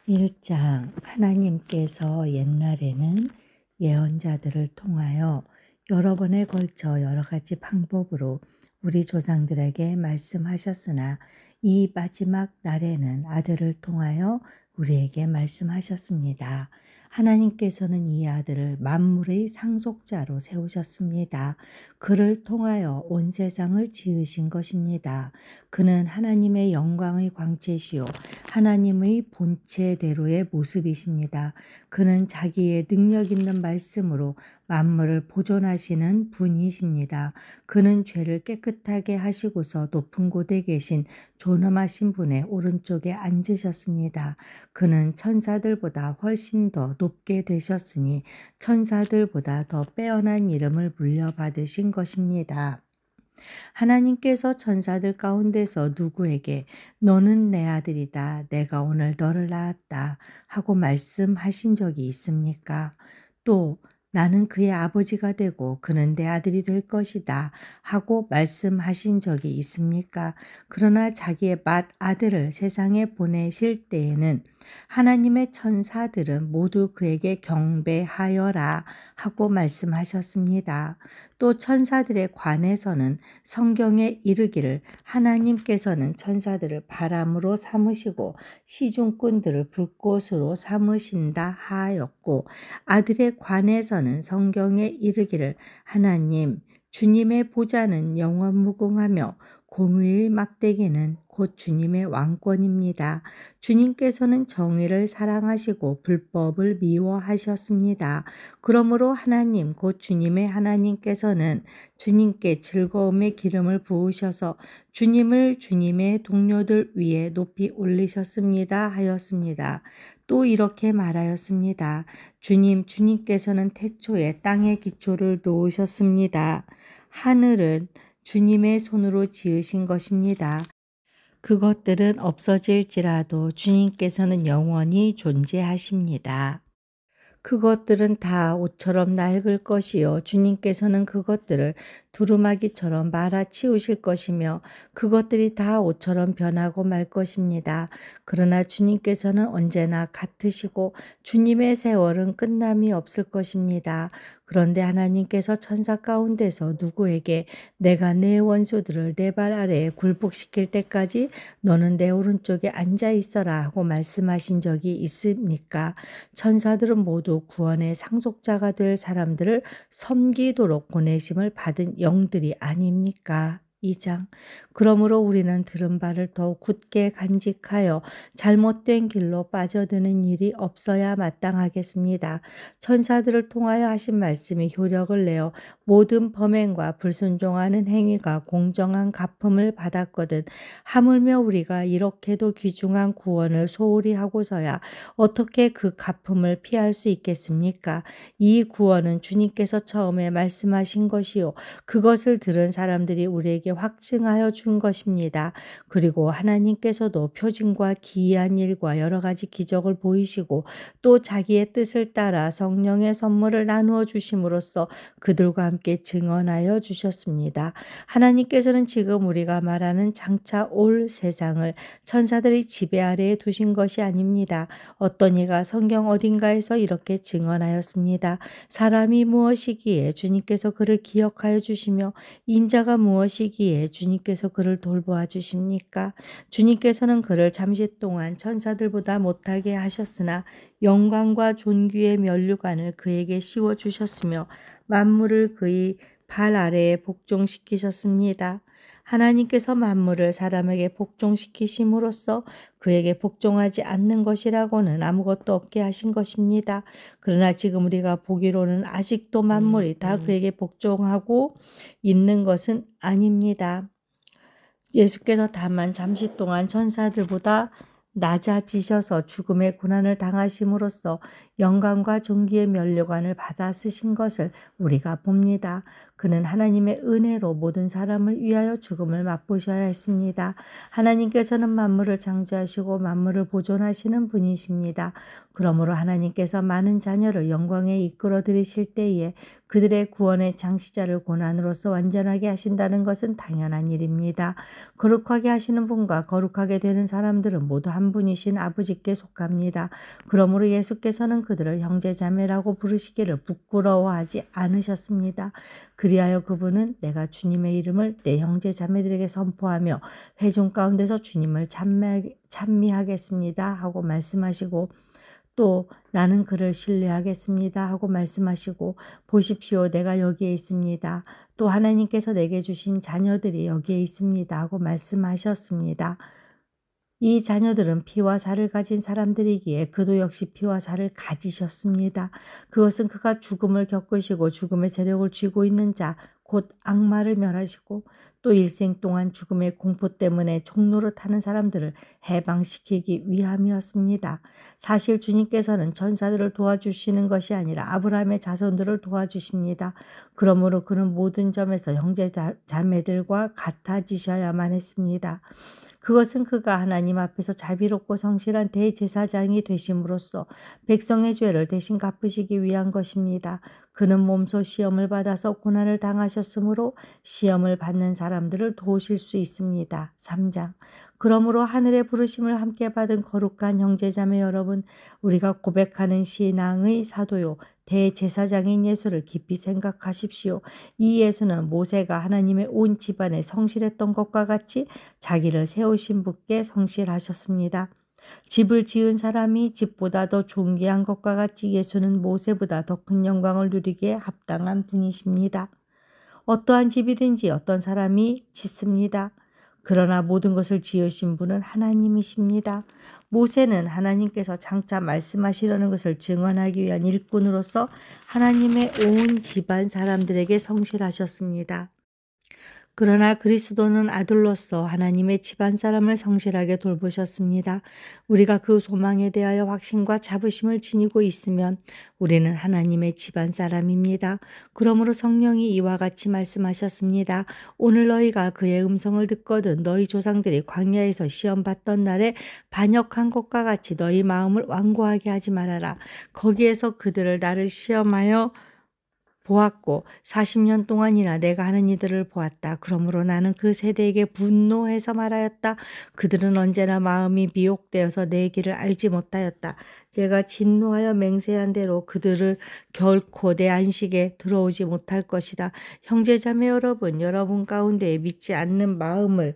1장 하나님께서 옛날에는 예언자들을 통하여 여러 번에 걸쳐 여러 가지 방법으로 우리 조상들에게 말씀하셨으나 이 마지막 날에는 아들을 통하여 우리에게 말씀하셨습니다. 하나님께서는 이 아들을 만물의 상속자로 세우셨습니다. 그를 통하여 온 세상을 지으신 것입니다. 그는 하나님의 영광의 광채시요 하나님의 본체대로의 모습이십니다. 그는 자기의 능력 있는 말씀으로 만물을 보존하시는 분이십니다. 그는 죄를 깨끗하게 하시고서 높은 곳에 계신 존엄하신 분의 오른쪽에 앉으셨습니다. 그는 천사들보다 훨씬 더 높게 되셨으니 천사들보다 더 빼어난 이름을 물려받으신 것입니다. 하나님께서 천사들 가운데서 누구에게 너는 내 아들이다, 내가 오늘 너를 낳았다 하고 말씀하신 적이 있습니까? 또 나는 그의 아버지가 되고 그는 내 아들이 될 것이다 하고 말씀하신 적이 있습니까? 그러나 자기의 맏아들을 세상에 보내실 때에는 하나님의 천사들은 모두 그에게 경배하여라 하고 말씀하셨습니다. 또 천사들에 관해서는 성경에 이르기를 하나님께서는 천사들을 바람으로 삼으시고 시중꾼들을 불꽃으로 삼으신다 하였고, 아들에 관해서는 성경에 이르기를 하나님 주님의 보좌는 영원 무궁하며 공의의 막대기는 곧 주님의 왕권입니다. 주님께서는 정의를 사랑하시고 불법을 미워하셨습니다. 그러므로 하나님 곧 주님의 하나님께서는 주님께 즐거움의 기름을 부으셔서 주님을 주님의 동료들 위에 높이 올리셨습니다 하였습니다. 또 이렇게 말하였습니다. 주님께서는 태초에 땅의 기초를 놓으셨습니다. 하늘은 주님의 손으로 지으신 것입니다. 그것들은 없어질지라도 주님께서는 영원히 존재하십니다. 그것들은 다 옷처럼 낡을 것이요 주님께서는 그것들을 두루마기처럼 말아치우실 것이며 그것들이 다 옷처럼 변하고 말 것입니다. 그러나 주님께서는 언제나 같으시고 주님의 세월은 끝남이 없을 것입니다. 그런데 하나님께서 천사 가운데서 누구에게 내가 내 원수들을 내 발 아래에 굴복시킬 때까지 너는 내 오른쪽에 앉아 있어라 하고 말씀하신 적이 있습니까? 천사들은 모두 구원의 상속자가 될 사람들을 섬기도록 보내심을 받은 영들이 아닙니까? 2장. 그러므로 우리는 들은 바를 더욱 굳게 간직하여 잘못된 길로 빠져드는 일이 없어야 마땅하겠습니다. 천사들을 통하여 하신 말씀이 효력을 내어 모든 범행과 불순종하는 행위가 공정한 갚음을 받았거든 하물며 우리가 이렇게도 귀중한 구원을 소홀히 하고서야 어떻게 그 갚음을 피할 수 있겠습니까? 이 구원은 주님께서 처음에 말씀하신 것이요 그것을 들은 사람들이 우리에게 확증하여 준 것입니다. 그리고 하나님께서도 표징과 기이한 일과 여러 가지 기적을 보이시고 또 자기의 뜻을 따라 성령의 선물을 나누어 주심으로써 그들과 함께 증언하여 주셨습니다. 하나님께서는 지금 우리가 말하는 장차 올 세상을 천사들의 지배 아래에 두신 것이 아닙니다. 어떤 이가 성경 어딘가에서 이렇게 증언하였습니다. 사람이 무엇이기에 주님께서 그를 기억하여 주시며 인자가 무엇이기에 주님께서 그를 돌보아 주십니까? 주님께서는 그를 잠시 동안 천사들보다 못하게 하셨으나 영광과 존귀의 면류관을 그에게 씌워 주셨으며 만물을 그의 발 아래에 복종시키셨습니다. 하나님께서 만물을 사람에게 복종시키심으로써 그에게 복종하지 않는 것이라고는 아무것도 없게 하신 것입니다. 그러나 지금 우리가 보기로는 아직도 만물이 다 그에게 복종하고 있는 것은 아닙니다. 예수께서 다만 잠시 동안 천사들보다 낮아지셔서 죽음의 고난을 당하심으로써 영광과 존귀의 면류관을 받아 쓰신 것을 우리가 봅니다. 그는 하나님의 은혜로 모든 사람을 위하여 죽음을 맛보셔야 했습니다. 하나님께서는 만물을 창조하시고 만물을 보존하시는 분이십니다. 그러므로 하나님께서 많은 자녀를 영광에 이끌어 들이실 때에 그들의 구원의 창시자를 고난으로서 완전하게 하신다는 것은 당연한 일입니다. 거룩하게 하시는 분과 거룩하게 되는 사람들은 모두 한 한 분이신 아버지께 속합니다. 그러므로 예수께서는 그들을 형제자매라고 부르시기를 부끄러워하지 않으셨습니다. 그리하여 그분은 내가 주님의 이름을 내 형제자매들에게 선포하며 회중 가운데서 주님을 찬미하겠습니다 하고 말씀하시고, 또 나는 그를 신뢰하겠습니다 하고 말씀하시고, 보십시오, 내가 여기에 있습니다. 또 하나님께서 내게 주신 자녀들이 여기에 있습니다 하고 말씀하셨습니다. 이 자녀들은 피와 살을 가진 사람들이기에 그도 역시 피와 살을 가지셨습니다. 그것은 그가 죽음을 겪으시고 죽음의 세력을 쥐고 있는 자, 곧 악마를 멸하시고 또 일생 동안 죽음의 공포 때문에 종로를 타는 사람들을 해방시키기 위함이었습니다. 사실 주님께서는 천사들을 도와주시는 것이 아니라 아브라함의 자손들을 도와주십니다. 그러므로 그는 모든 점에서 형제 자매들과 같아지셔야만 했습니다. 그것은 그가 하나님 앞에서 자비롭고 성실한 대제사장이 되심으로써 백성의 죄를 대신 갚으시기 위한 것입니다. 그는 몸소 시험을 받아서 고난을 당하셨으므로 시험을 받는 사람들을 도우실 수 있습니다. 3장. 그러므로 하늘의 부르심을 함께 받은 거룩한 형제자매 여러분, 우리가 고백하는 신앙의 사도요 대제사장인 예수를 깊이 생각하십시오. 이 예수는 모세가 하나님의 온 집안에 성실했던 것과 같이 자기를 세우신 분께 성실하셨습니다. 집을 지은 사람이 집보다 더 존귀한 것과 같이 예수는 모세보다 더 큰 영광을 누리기에 합당한 분이십니다. 어떠한 집이든지 어떤 사람이 짓습니다. 그러나 모든 것을 지으신 분은 하나님이십니다. 모세는 하나님께서 장차 말씀하시려는 것을 증언하기 위한 일꾼으로서 하나님의 온 집안 사람들에게 성실하셨습니다. 그러나 그리스도는 아들로서 하나님의 집안 사람을 성실하게 돌보셨습니다. 우리가 그 소망에 대하여 확신과 자부심을 지니고 있으면 우리는 하나님의 집안 사람입니다. 그러므로 성령이 이와 같이 말씀하셨습니다. 오늘 너희가 그의 음성을 듣거든 너희 조상들이 광야에서 시험받던 날에 반역한 것과 같이 너희 마음을 완고하게 하지 말아라. 거기에서 그들을 나를 시험하여 보았고 40년 동안이나 내가 하는 이들을 보았다. 그러므로 나는 그 세대에게 분노해서 말하였다. 그들은 언제나 마음이 미혹되어서 내 길을 알지 못하였다. 제가 진노하여 맹세한 대로 그들을 결코 내 안식에 들어오지 못할 것이다. 형제자매 여러분, 여러분 가운데 믿지 않는 마음을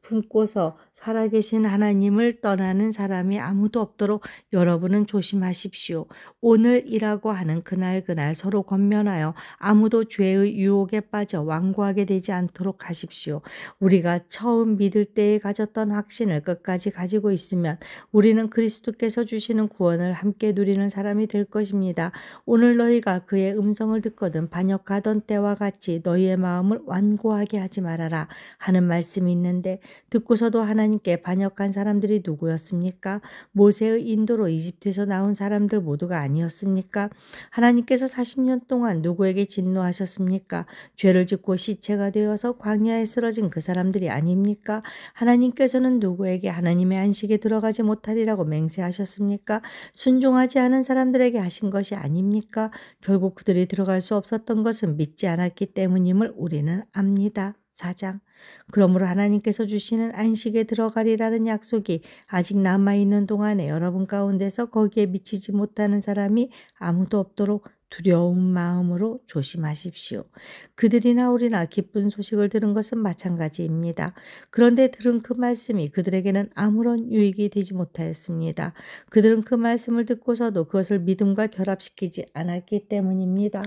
품고서 살아계신 하나님을 떠나는 사람이 아무도 없도록 여러분은 조심하십시오. 오늘이라고 하는 그날 서로 권면하여 아무도 죄의 유혹에 빠져 완고하게 되지 않도록 하십시오. 우리가 처음 믿을 때에 가졌던 확신을 끝까지 가지고 있으면 우리는 그리스도께서 주시는 구원을 함께 누리는 사람이 될 것입니다. 오늘 너희가 그의 음성을 듣거든 반역하던 때와 같이 너희의 마음을 완고하게 하지 말아라 하는 말씀이 있는데, 듣고서도 하나님께 반역한 사람들이 누구였습니까? 모세의 인도로 이집트에서 나온 사람들 모두가 아니었습니까? 하나님께서 40년 동안 누구에게 진노하셨습니까? 죄를 짓고 시체가 되어서 광야에 쓰러진 그 사람들이 아닙니까? 하나님께서는 누구에게 하나님의 안식에 들어가지 못하리라고 맹세하셨습니까? 순종하지 않은 사람들에게 하신 것이 아닙니까? 결국 그들이 들어갈 수 없었던 것은 믿지 않았기 때문임을 우리는 압니다. 4장. 그러므로 하나님께서 주시는 안식에 들어가리라는 약속이 아직 남아있는 동안에 여러분 가운데서 거기에 미치지 못하는 사람이 아무도 없도록 두려운 마음으로 조심하십시오. 그들이나 우리나 기쁜 소식을 들은 것은 마찬가지입니다. 그런데 들은 그 말씀이 그들에게는 아무런 유익이 되지 못하였습니다. 그들은 그 말씀을 듣고서도 그것을 믿음과 결합시키지 않았기 때문입니다.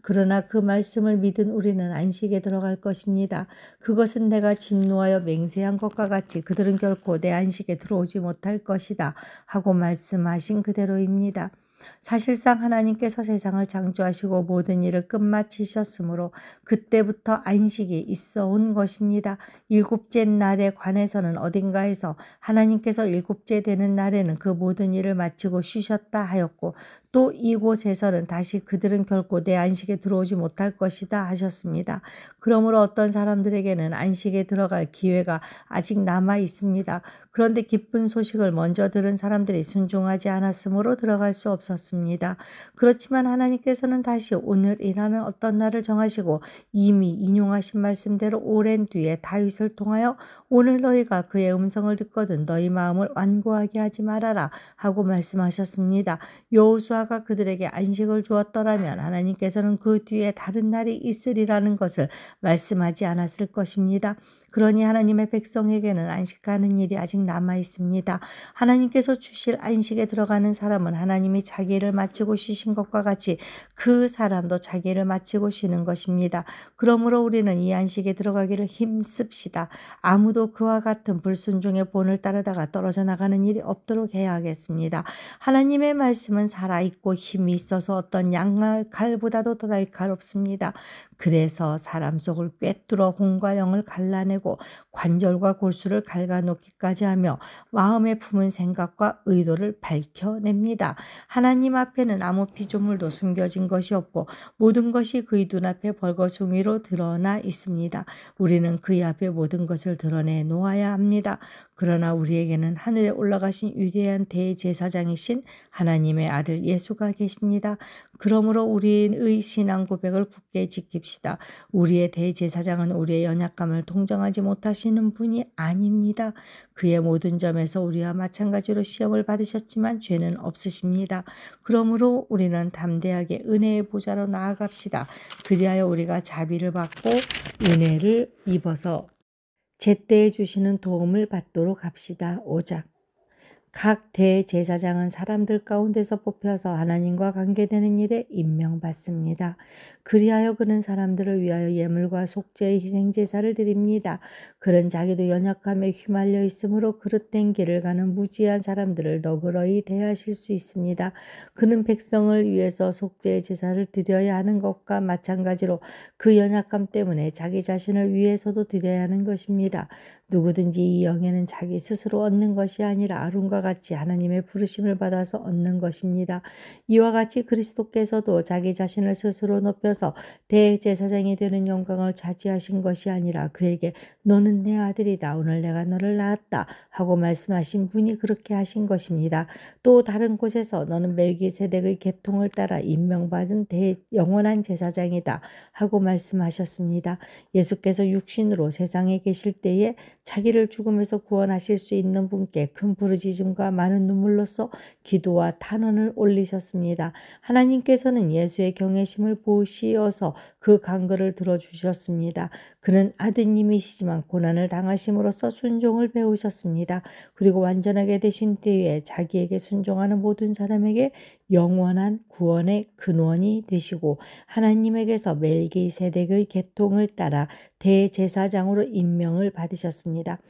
그러나 그 말씀을 믿은 우리는 안식에 들어갈 것입니다. 그것은 내가 진노하여 맹세한 것과 같이 그들은 결코 내 안식에 들어오지 못할 것이다 하고 말씀하신 그대로입니다. 사실상 하나님께서 세상을 창조하시고 모든 일을 끝마치셨으므로 그때부터 안식이 있어 온 것입니다. 일곱째 날에 관해서는 어딘가에서 하나님께서 일곱째 되는 날에는 그 모든 일을 마치고 쉬셨다 하였고, 또 이곳에서는 다시 그들은 결코 내 안식에 들어오지 못할 것이다 하셨습니다. 그러므로 어떤 사람들에게는 안식에 들어갈 기회가 아직 남아 있습니다. 그런데 기쁜 소식을 먼저 들은 사람들이 순종하지 않았으므로 들어갈 수 없었습니다. 그렇지만 하나님께서는 다시 오늘이라는 어떤 날을 정하시고 이미 인용하신 말씀대로 오랜 뒤에 다윗을 통하여 오늘 너희가 그의 음성을 듣거든 너희 마음을 완고하게 하지 말아라 하고 말씀하셨습니다. 여호수아가 그들에게 안식을 주었더라면 하나님께서는 그 뒤에 다른 날이 있으리라는 것을 말씀하지 않았을 것입니다. 그러니 하나님의 백성에게는 안식하는 일이 아직 남아 있습니다. 하나님께서 주실 안식에 들어가는 사람은 하나님이 자기 일을 마치고 쉬신 것과 같이 그 사람도 자기 일을 마치고 쉬는 것입니다. 그러므로 우리는 이 안식에 들어가기를 힘씁시다. 아무도 그와 같은 불순종의 본을 따르다가 떨어져 나가는 일이 없도록 해야 하겠습니다. 하나님의 말씀은 살아있고 힘이 있어서 어떤 양칼보다도 더 날카롭습니다. 그래서 사람 속을 꿰뚫어 혼과 영을 갈라내고 관절과 골수를 갉아놓기까지 하며 마음에 품은 생각과 의도를 밝혀냅니다. 하나님 앞에는 아무 피조물도 숨겨진 것이 없고 모든 것이 그의 눈앞에 벌거숭이로 드러나 있습니다. 우리는 그의 앞에 모든 것을 드러내 놓아야 합니다. 그러나 우리에게는 하늘에 올라가신 위대한 대제사장이신 하나님의 아들 예수가 계십니다. 그러므로 우리의 신앙 고백을 굳게 지킵시다. 우리의 대제사장은 우리의 연약감을 통정하지 못하시는 분이 아닙니다. 그의 모든 점에서 우리와 마찬가지로 시험을 받으셨지만 죄는 없으십니다. 그러므로 우리는 담대하게 은혜의 보좌로 나아갑시다. 그리하여 우리가 자비를 받고 은혜를 입어서 제때에 주시는 도움을 받도록 합시다. 5장. 각 대제사장은 사람들 가운데서 뽑혀서 하나님과 관계되는 일에 임명받습니다. 그리하여 그는 사람들을 위하여 예물과 속죄의 희생제사를 드립니다. 그는 자기도 연약함에 휘말려 있으므로 그릇된 길을 가는 무지한 사람들을 너그러이 대하실 수 있습니다. 그는 백성을 위해서 속죄의 제사를 드려야 하는 것과 마찬가지로 그 연약함 때문에 자기 자신을 위해서도 드려야 하는 것입니다. 누구든지 이 영예는 자기 스스로 얻는 것이 아니라 아론과 같이 하나님의 부르심을 받아서 얻는 것입니다. 이와 같이 그리스도께서도 자기 자신을 스스로 높여서 대제사장이 되는 영광을 차지하신 것이 아니라 그에게 너는 내 아들이다. 오늘 내가 너를 낳았다. 하고 말씀하신 분이 그렇게 하신 것입니다. 또 다른 곳에서 너는 멜기세덱의 계통을 따라 임명받은 영원한 제사장이다. 하고 말씀하셨습니다. 예수께서 육신으로 세상에 계실 때에 자기를 죽음에서 구원하실 수 있는 분께 큰 부르짖음과 많은 눈물로써 기도와 탄원을 올리셨습니다. 하나님께서는 예수의 경외심을 보시어서 그 간구를 들어주셨습니다. 그는 아드님이시지만 고난을 당하심으로써 순종을 배우셨습니다. 그리고 완전하게 되신 뒤에 자기에게 순종하는 모든 사람에게 영원한 구원의 근원이 되시고 하나님에게서 멜기세덱의 계통을 따라 대제사장으로 임명을 받으셨습니다.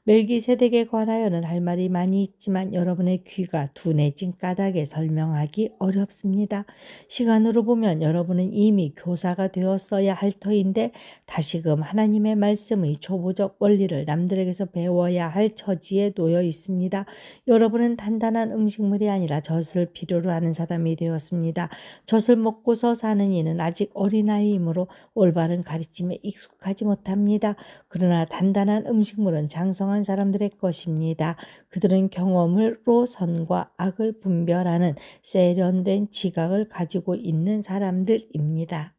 멜기세덱에 관하여는 할 말이 많이 있지만 여러분의 귀가 둔해진 까닭에 설명하기 어렵습니다. 시간으로 보면 여러분은 이미 교사가 되었어야 할 터인데 다시금 하나님의 말씀의 초보적 원리를 남들에게서 배워야 할 처지에 놓여 있습니다. 여러분은 단단한 음식물이 아니라 젖을 필요로 하는 사람이 되었습니다. 젖을 먹고서 사는 이는 아직 어린아이이므로 올바른 가르침에 익숙하지 못합니다. 그러나 단단한 음식물은 장성한 사람들의 것입니다. 그들은 경험으로 선과 악을 분별하는 세련된 지각을 가지고 있는 사람들입니다.